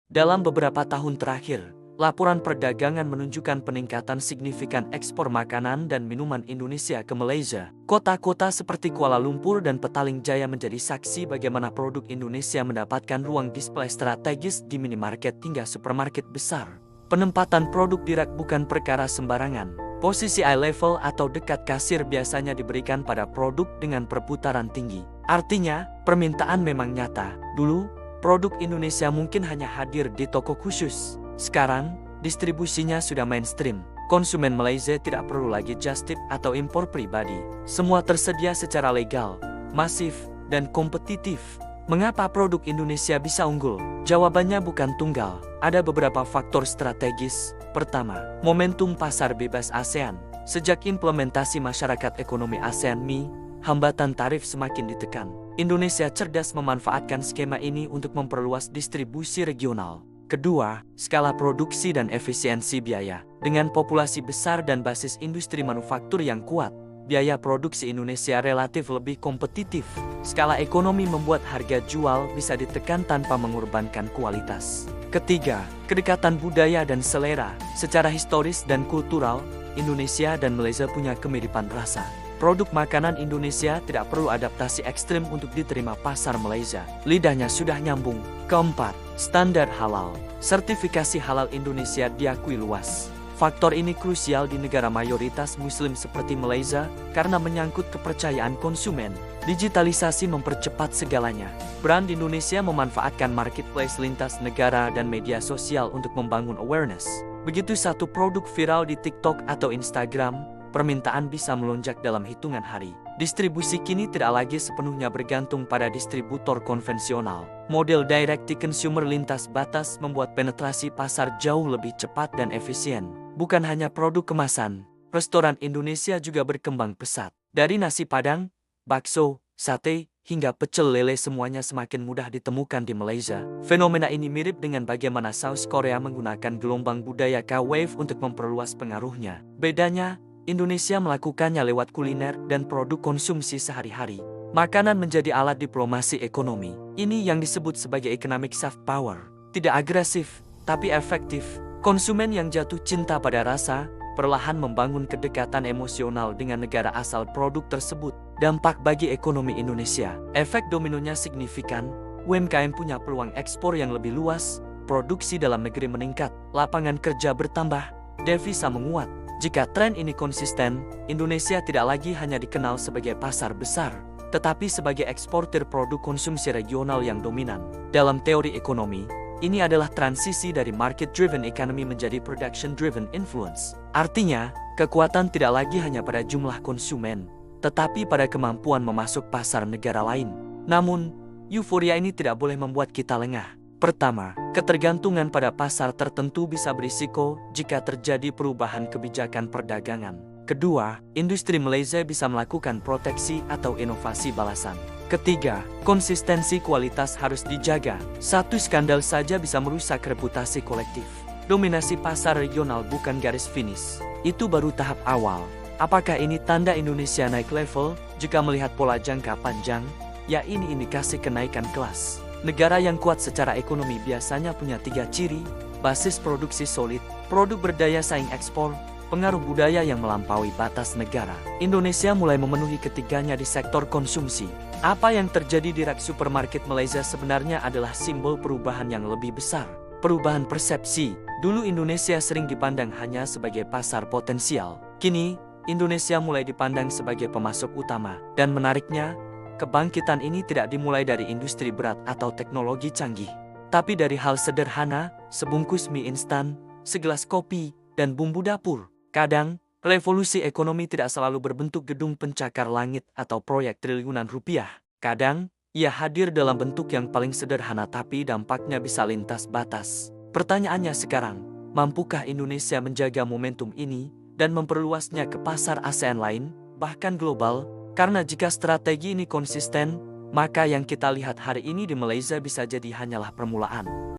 Dalam beberapa tahun terakhir, laporan perdagangan menunjukkan peningkatan signifikan ekspor makanan dan minuman Indonesia ke Malaysia. Kota-kota seperti Kuala Lumpur dan Petaling Jaya menjadi saksi bagaimana produk Indonesia mendapatkan ruang display strategis di minimarket hingga supermarket besar. Penempatan produk di rak bukan perkara sembarangan. Posisi eye level atau dekat kasir biasanya diberikan pada produk dengan perputaran tinggi. Artinya, permintaan memang nyata. Dulu, produk Indonesia mungkin hanya hadir di toko khusus. Sekarang, distribusinya sudah mainstream. Konsumen Malaysia tidak perlu lagi just tip atau impor pribadi. Semua tersedia secara legal, masif, dan kompetitif. Mengapa produk Indonesia bisa unggul? Jawabannya bukan tunggal. Ada beberapa faktor strategis. Pertama, momentum pasar bebas ASEAN. Sejak implementasi masyarakat ekonomi ASEAN MI, hambatan tarif semakin ditekan. Indonesia cerdas memanfaatkan skema ini untuk memperluas distribusi regional. Kedua, skala produksi dan efisiensi biaya. Dengan populasi besar dan basis industri manufaktur yang kuat, biaya produksi Indonesia relatif lebih kompetitif. Skala ekonomi membuat harga jual bisa ditekan tanpa mengorbankan kualitas. Ketiga, kedekatan budaya dan selera. Secara historis dan kultural, Indonesia dan Malaysia punya kemiripan rasa. Produk makanan Indonesia tidak perlu adaptasi ekstrim untuk diterima pasar Malaysia. Lidahnya sudah nyambung. Keempat, standar halal. Sertifikasi halal Indonesia diakui luas. Faktor ini krusial di negara mayoritas Muslim seperti Malaysia karena menyangkut kepercayaan konsumen. Digitalisasi mempercepat segalanya. Brand Indonesia memanfaatkan marketplace lintas negara dan media sosial untuk membangun awareness. Begitu satu produk viral di TikTok atau Instagram, permintaan bisa melonjak dalam hitungan hari. Distribusi kini tidak lagi sepenuhnya bergantung pada distributor konvensional. Model direct-to-consumer lintas batas membuat penetrasi pasar jauh lebih cepat dan efisien. Bukan hanya produk kemasan, restoran Indonesia juga berkembang pesat. Dari nasi Padang, bakso, sate, hingga pecel lele semuanya semakin mudah ditemukan di Malaysia. Fenomena ini mirip dengan bagaimana saus Korea menggunakan gelombang budaya K-Wave untuk memperluas pengaruhnya. Bedanya, Indonesia melakukannya lewat kuliner dan produk konsumsi sehari-hari. Makanan menjadi alat diplomasi ekonomi. Ini yang disebut sebagai economic soft power. Tidak agresif, tapi efektif. Konsumen yang jatuh cinta pada rasa, perlahan membangun kedekatan emosional dengan negara asal produk tersebut. Dampak bagi ekonomi Indonesia. Efek dominonya signifikan, UMKM punya peluang ekspor yang lebih luas, produksi dalam negeri meningkat, lapangan kerja bertambah, devisa menguat. Jika tren ini konsisten, Indonesia tidak lagi hanya dikenal sebagai pasar besar, tetapi sebagai eksportir produk konsumsi regional yang dominan. Dalam teori ekonomi, ini adalah transisi dari market-driven economy menjadi production-driven influence. Artinya, kekuatan tidak lagi hanya pada jumlah konsumen, tetapi pada kemampuan memasuk pasar negara lain. Namun, euforia ini tidak boleh membuat kita lengah. Pertama, ketergantungan pada pasar tertentu bisa berisiko jika terjadi perubahan kebijakan perdagangan. Kedua, industri Malaysia bisa melakukan proteksi atau inovasi balasan. Ketiga, konsistensi kualitas harus dijaga. Satu skandal saja bisa merusak reputasi kolektif. Dominasi pasar regional bukan garis finish. Itu baru tahap awal. Apakah ini tanda Indonesia naik level? Jika melihat pola jangka panjang, ya ini indikasi kenaikan kelas. Negara yang kuat secara ekonomi biasanya punya 3 ciri: basis produksi solid, produk berdaya saing ekspor, pengaruh budaya yang melampaui batas negara. Indonesia mulai memenuhi ketiganya di sektor konsumsi. Apa yang terjadi di rak supermarket Malaysia sebenarnya adalah simbol perubahan yang lebih besar. Perubahan persepsi. Dulu Indonesia sering dipandang hanya sebagai pasar potensial. Kini, Indonesia mulai dipandang sebagai pemasok utama. Dan menariknya, kebangkitan ini tidak dimulai dari industri berat atau teknologi canggih, tapi dari hal sederhana, sebungkus mie instan, segelas kopi, dan bumbu dapur. Kadang, revolusi ekonomi tidak selalu berbentuk gedung pencakar langit atau proyek triliunan rupiah. Kadang, ia hadir dalam bentuk yang paling sederhana tapi dampaknya bisa lintas batas. Pertanyaannya sekarang, mampukah Indonesia menjaga momentum ini dan memperluasnya ke pasar ASEAN lain, bahkan global? Karena jika strategi ini konsisten, maka yang kita lihat hari ini di Malaysia bisa jadi hanyalah permulaan.